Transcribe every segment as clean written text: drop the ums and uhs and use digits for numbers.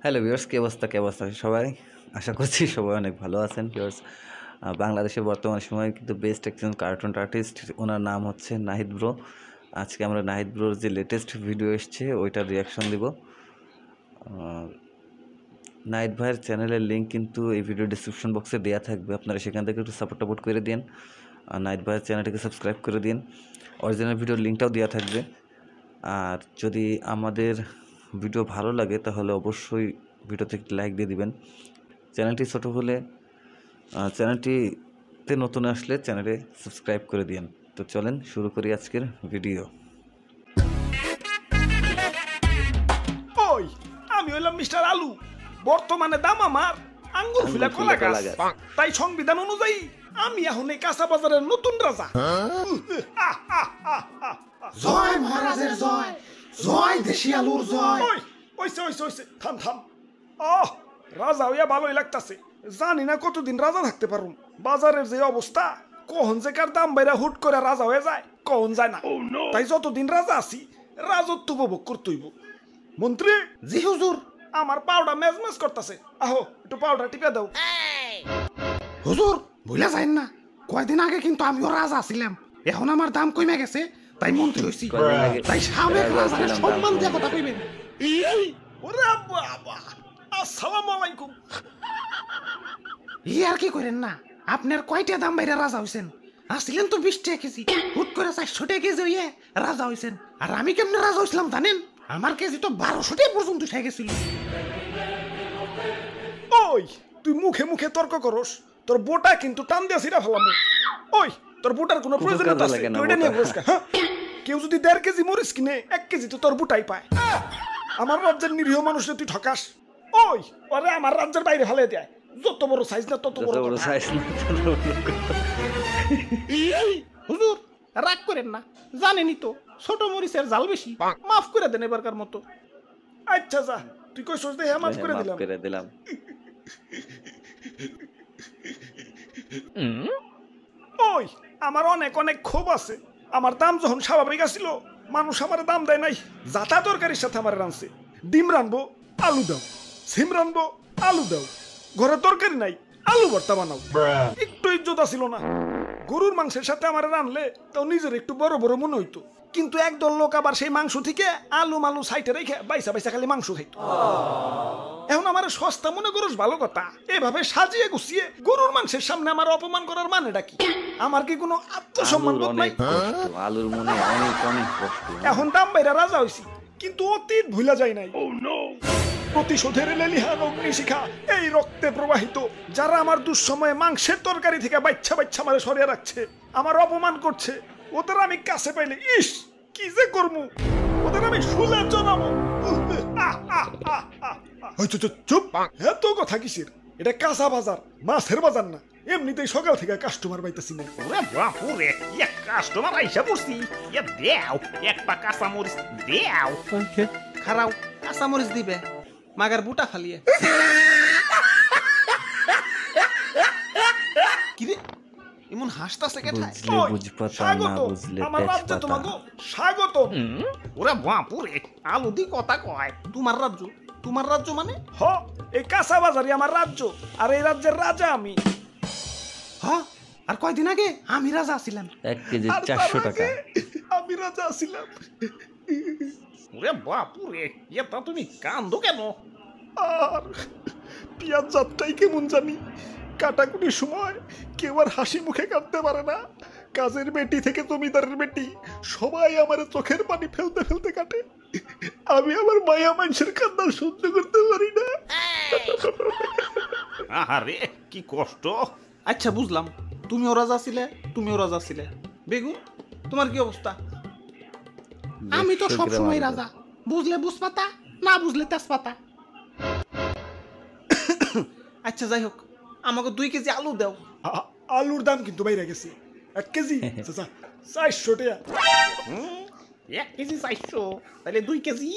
Hello viewers, কি অবস্থা সবাই? আশা করছি সবাই অনেক ভালো আছেন ভিউয়ার্স। বাংলাদেশের বর্তমান সময়ে কিন্তু বেস্ট একজন কার্টুন আর্টিস্ট, ওনার নাম হচ্ছে নাহিদ ব্রো। আজকে আমরা নাহিদ ব্রোর যে লেটেস্ট ভিডিও এসছে ওইটার রিয়াকশন দিব। নাহিদ ভাইয়ের চ্যানেলের লিঙ্ক কিন্তু এই ভিডিও ডিসক্রিপশন বক্সে দেওয়া থাকবে, আপনারা সেখান থেকে একটু সাপোর্ট করে দিন। নাহিদ ভাইয়ের চ্যানেলটিকে সাবস্ক্রাইব করে দিন, অরিজিনাল ভিডিওর লিঙ্কটাও দেওয়া থাকবে। আর যদি আমাদের ভিডিও ভালো লাগে তাহলে অবশ্যই ভিডিওতে একটি লাইক দিয়ে দিবেন। চ্যানেলটি ছোটো হলে চ্যানেলটিতে নতুন আসলে চ্যানেলে সাবস্ক্রাইব করে দিন। তো চলেন শুরু করি আজকের ভিডিও। ওই আমি হইলাম মিস্টার আলু। বর্তমানে দাম আমার আঙ্গুর ফুলা কলা গাছ। তাই সংবিধান অনুযায়ী আমি এখন এই কাঁচা বাজারের নতুন রাজা। জয় মহারাজের জয়, জয় দেশি আলুর জয়। ওইসে থাম থাম। রাজা হইয়া ভালোই লাগতাছে। জানি না কতদিন রাজা থাকতে পারুম। বাজারের যে অবস্থা, কখন যে কার দাম বাইরা হুট করে রাজা হয়ে যায় কখন যায় না। তাই যতদিন রাজা আছি রাজত্ব উপভোগ করতেইব। মন্ত্রী জি হুজুর। আমার পাউডার মেজমেজ করতেছে, আহো একটু পাউডার টিপে দাও। হুজুর ভুলে যাইন না, কয়দিন আগে কিন্তু আমিও রাজা ছিলাম, এখন আমার দাম কমে গেছে তাই মন্ত্রী হইছি। তাই সাবেক রাজার সম্মান দিয়ে কথা কইবেন। ওরে বাবা, আসসালামু আলাইকুম। ই আর কি করেন না, আপনার কয়টা দাম বাইরে রাজা হইছেন? আসছিলেন তো 20 টাকা কেজি, হুট করে 400 টাকা কেজি হইয়ে রাজা হইছেন। আর আমি কেমনে রাজা হইছিলাম জানেন? আমার কেজি তো 1200 টাকা পর্যন্ত উঠে গেছিল। ওই তুই মুখে মুখে তর্ক করস, তোর বোটা কিন্তু টান দিয়া ছিড়া ফেলাম। ওই তোর বোটার কোনো প্রয়োজনীয়তা আছে? তুই এটা নিয়ে বসকা। হ্যাঁ, কেউ যদি 1.5 কেজি মরিচ কিনে 1 কেজি তো তোর বুটাই পায়। আমার রাজ্যের নিরীহ মানুষকে তুই ঠকাস। ওই ওরে আমার রাজ্যের বাইরে ফেলে দেয়। যত বড় সাইজ না তত বড় সাইজ। হুজুর রাগ করেন না, জানেনই তো ছোট মরিচের জাল বেশি, মাফ করে দেন এবারকার মতো। আচ্ছা যা, তুই কই সোজ দেয়া মাফ করে দিলাম। ওই আমার অনেক অনেক ক্ষোভ আছে। আমার দাম যখন স্বাভাবিক আছিল, মানুষ আমার দাম দেয় নাই। জাতা তরকারির সাথে আমার রানছে। ডিম রানবো, আলু দাও। সিম রানবো, আলু দাও। ঘরে তরকারি নাই, আলু ভর্তা বানাও। একটু ইজ্জত আছিল না। গরুর মাংসের সাথে আমার রানলে তাও নিজের একটু বড় বড় মনে হইতো। কিন্তু একদল লোক আবার সেই মাংস থেকে আলু মালু সাইটে রেখে বাইসা বাইসা খালি মাংস খাইতো। এখন আমার সস্তা মনে করস ভালো কথা, এভাবে সাজিয়ে গুছিয়ে গরুর মাংসের সামনে আমার অপমান করার মানেটা কি? আমার কি কোনো আত্মসম্মান বোধ নাই? আলুর মনে অনেক অনেক কষ্ট। এখন দাম বাইরা রাজা হইছি, কিন্তু অতীত ভুলা যায় নাই। প্রতিশোধের লেলিহান অগ্নিশিখা এই রক্তে প্রবাহিত। যারা আমার দুঃসময়ে মাংসের তরকারি থেকে বাচ্চা বাচ্চা মারে সরিয়ে রাখছে, আমার অপমান করছে, ওদের আমি কাছে পাইলে ইস কি যে করবো, ওদের আমি শুলে জানাবো। চুপ, এত কথা কিসের? এটা কাঁচা বাজার, মাছের বাজার না। এমনিতেই সকাল থেকে কাস্টমার পাইতেছি না। ওরে বাপুরে, এক কাস্টমার আইসা পড়ছি। এ দেও এক পা কাঁচা মরিচ দেও। খারাও কাঁচা মরিচ দিবে, মাগার বুটা ফালিয়ে। কিরে এমন হাসতাছে কেঠায়? স্বাগত আমার রাজ্যে, তোমাকে স্বাগত। ওরে বাপুরে, আলু দি কথা কয়। তোমার রাজ্য? তোমার রাজ্য মানে? হ, এই কাঁচা বাজারই আমার রাজ্য, আর এই রাজ্যের রাজা আমি। হ, আর কয়দিন আগে আমি রাজা ছিলাম। 1 কেজি আর তার 400 টাকা। আগে আমি রাজা ছিলাম। ওরে বাপুরে, এটা তুমি কান্দো কেন? আর পিয়াজ যাত্রাই কেমন জানি। কাটাকুটির সময় কেউ আর হাসি মুখে কাটতে পারে না। কাজের বেটি থেকে জমিদারের বেটি সবাই আমার চোখের পানি ফেলতে ফেলতে কাটে। আমি আমার মায়া মানুষের কান্না সহ্য করতে পারি না। আরে কি কষ্ট। আচ্ছা বুঝলাম, তুমিও রাজা ছিলে। বেগুন তোমার কি অবস্থা? আমি তো সব সময় রাজা, বুঝলে বুঝপাতা, না বুঝলে তেজপাতা। আচ্ছা যাই হোক, আমাকে 2 কেজি আলু দাও। আলুর দাম কিন্তু বাইরে গেছে। 1 কেজি 400 টাকা। 1 কেজি 400, তাহলে 2 কেজি।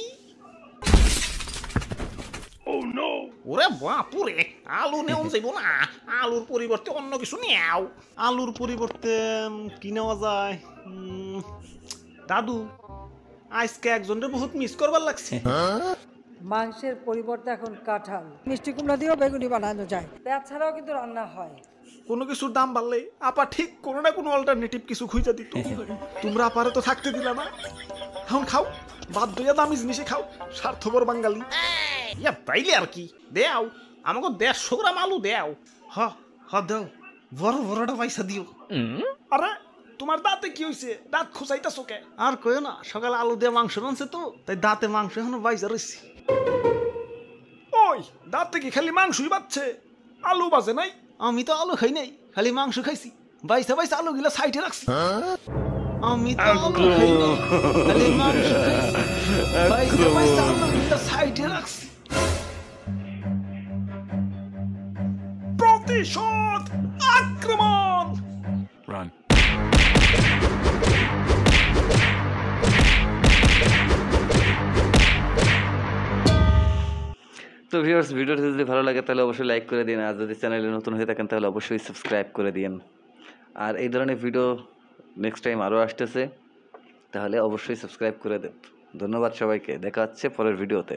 ওরে বাপুরে, আলু নেওয়া যাইব না। আলুর পরিবর্তে অন্য কিছু নেও। আলুর পরিবর্তে কি নেওয়া যায়? দাদু, আজকে একজনের বহুত মিস করবার লাগছে। মাংসের পরিবর্তে এখন কাঁঠাল, মিষ্টি কুমড়া দিয়েও বেগুনি বানানো যায়, পেঁয়াজ ছাড়াও কিন্তু রান্না হয়। কোনো কিছুর দাম বাড়লে আপা ঠিক কোনো না কোনো অল্টারনেটিভ কিছু খুঁজে দিত। তোমরা আপারে তো থাকতে দিলা না, এখন খাও, বাদ দইয়া দামি জিনিসে খাও, স্বার্থপর বাঙালি। ইয়া তাইলে আর কি, দেও আমাকে 150 গ্রাম আলু দেও। হ হ দাও, বড় বড়টা পয়সা দিও। আরে তোমার দাঁতে কি হইছে, দাঁত খুঁচাইতাছো কে? আর কইও না, সকালে আলু দিয়ে মাংস রানছে তো, তাই দাঁতে মাংস এখনো বাইজা রয়েছে। ওই দাঁতে কি খালি মাংসই বাচ্ছে, আলু বাজে নাই? আমি তো আলু খাই নাই, খালি মাংস খাইছি। বাইসা বাইসা আলু গিলা সাইডে রাখছি। আমি তো আলু খাই নাই, খালি মাংস খাইছি। বাইসা বাইসা আলু গিলা সাইডে রাখছি। প্রতিশোধ, আক্রমণ। রান। তো ভিউয়ার্স, ভিডিওটি যদি ভালো লাগে তাহলে অবশ্যই লাইক করে দিন, আর যদি চ্যানেলে নতুন হয়ে থাকেন তাহলে অবশ্যই সাবস্ক্রাইব করে দিন। আর এই ধরনের ভিডিও নেক্সট টাইম আরও আসতেছে, তাহলে অবশ্যই সাবস্ক্রাইব করে দেন। ধন্যবাদ সবাইকে, দেখা হচ্ছে পরের ভিডিওতে।